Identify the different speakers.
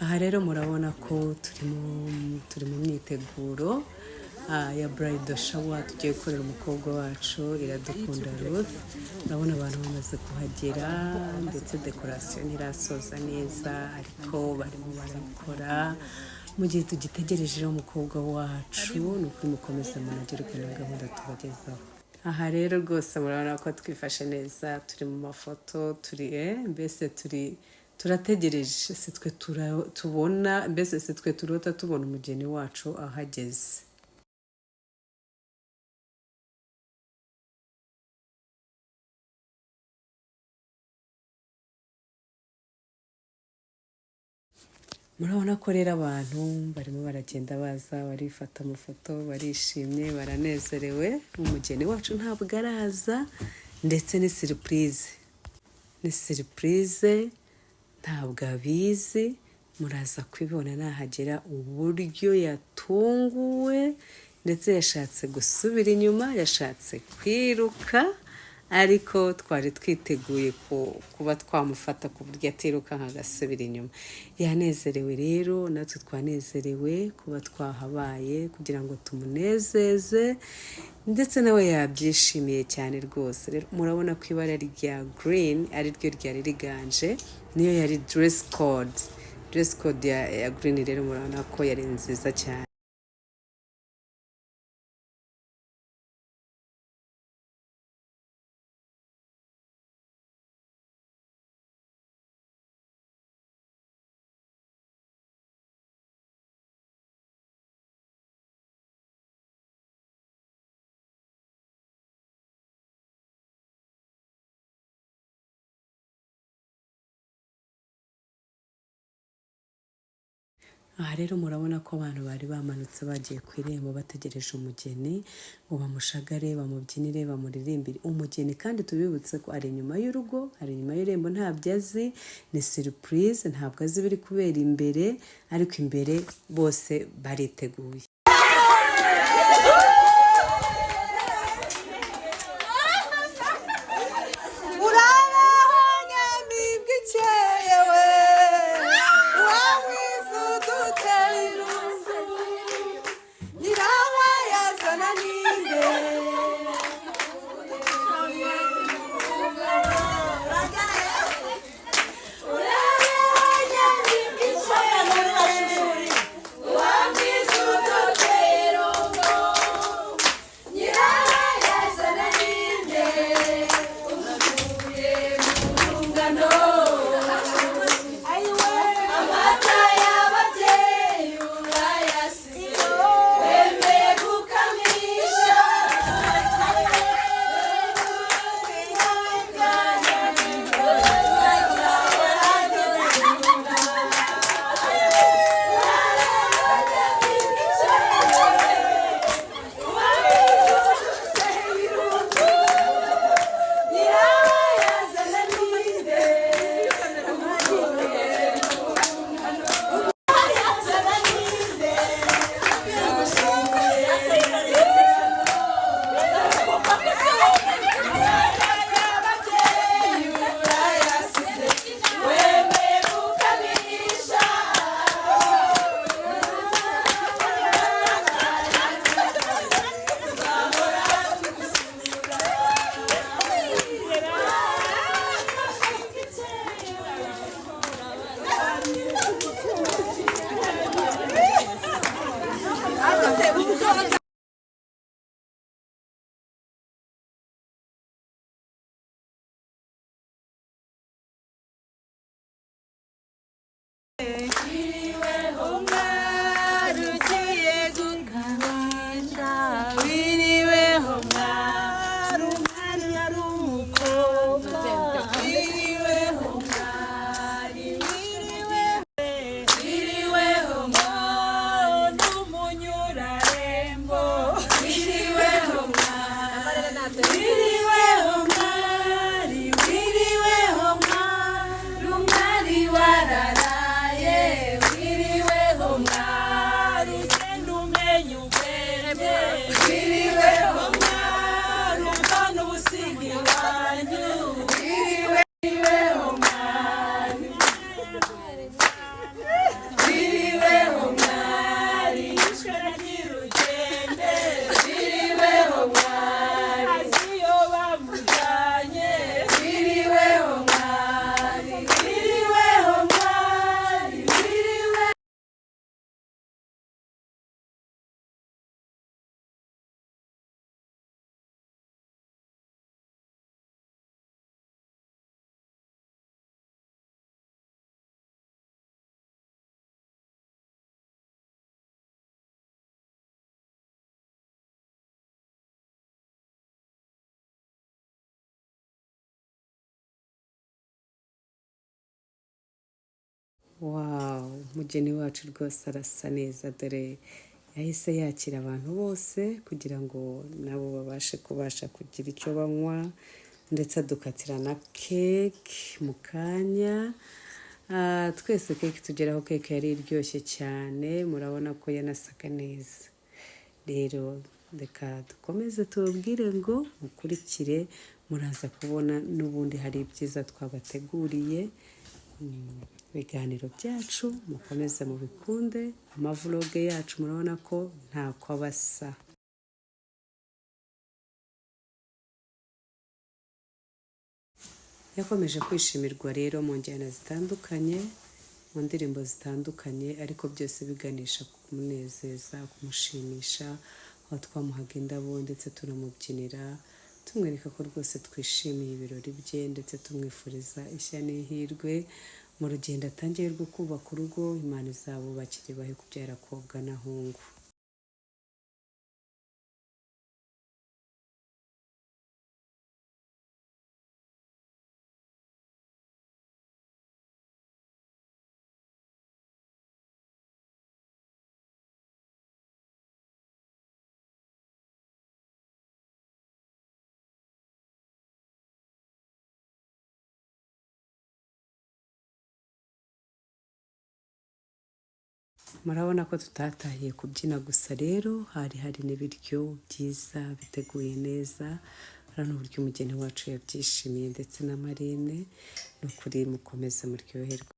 Speaker 1: Aha rero murabona ko turi mu myiteguro ya bridal shower tugiye gukorera umukobwa wacu Iradukunda Ruth. Urabona abantu bamaze kuhagera ndetse decoration ntirasoza neza ariko barimo barabikora mu gihe tugitegereje umukobwa wacu ni ukuri mukomeza munagerwe na gahunda tubagezaho. Aha rero rwose murabona ko twifashe neza, turi mu mafoto, mbese turategereje, si twe tubona, mbese si twe turota tubona umugeni wacu ahageze. Murabona ko rero abantu barimo baragenda baza barifata amafoto, barishimye, baranezerewe. Umugeni wacu ntabwo araza, ndetse ni surprise, ntabwo abizi. Muraza kwibona nahagera uburyo yatunguwe, ndetse yashatse gusubira inyuma, yashatse kwiruka, ariko twari twiteguye kuba twamufata ku buryo atiruka nk'agasubira inyuma. Yanezerewe rero, natwe twanezerewe kuba twahabaye kugira ngo tumunezeze, ndetse nawe yabyishimiye cyane rwose. Rero murabona ko ibara rya green ari ryo ryari riganje, niyo yari dress code ya green. Rero murabona ko yari nziza cyane. Aha rero murabona ko abantu bari bamanutse bagiye ku irembo bategereje umugeni ngo bamushagare, bamubyinire, bamuririmbire. Umugeni kandi tubibutse ko ari inyuma y'urugo, ari inyuma y'irembo, ntabyo azi, ni surprise, ntabwo azi biri kubera imbere, ariko imbere bose bariteguye. Wow, umugeni wacu rwose arasa neza, dore yahise yakira abantu bose kugira ngo nabo babasha kugira icyo banywa, ndetse adukatira na keke mu kanya. Twese keke tugeraho, keke yari iryoshye cyane, murabona ko yanasaga neza. Rero reka dukomeze tubabwire ngo mukurikire, muraza kubona n'ubundi hari ibyiza twabateguriye. Ibiganiro byacu mukomeze mubikunde, amavloge yacu murabona ko ntako abasa. Yakomeje kwishimirwa rero mu njyana zitandukanye, mu ndirimbo zitandukanye, ariko byose biganisha ku kumunezeza, kumushimisha, aho twamuhaga indabo ndetse tunamubyinira, tumwereka ko rwose twishimiye ibirori bye, ndetse tumwifuriza ishya n'ihirwe mu rugendo atangiye rwo kubaka urugo. Imana izabubakire bahe kubyara kobwa na hungu. Murabona ko tutatahiye kubyina gusa, rero hari n'ibiryo byiza biteguye neza. Urabona uburyo umugeni wacu yabyishimiye ndetse na marine. Ni ukuri mukomeze muryoherwe.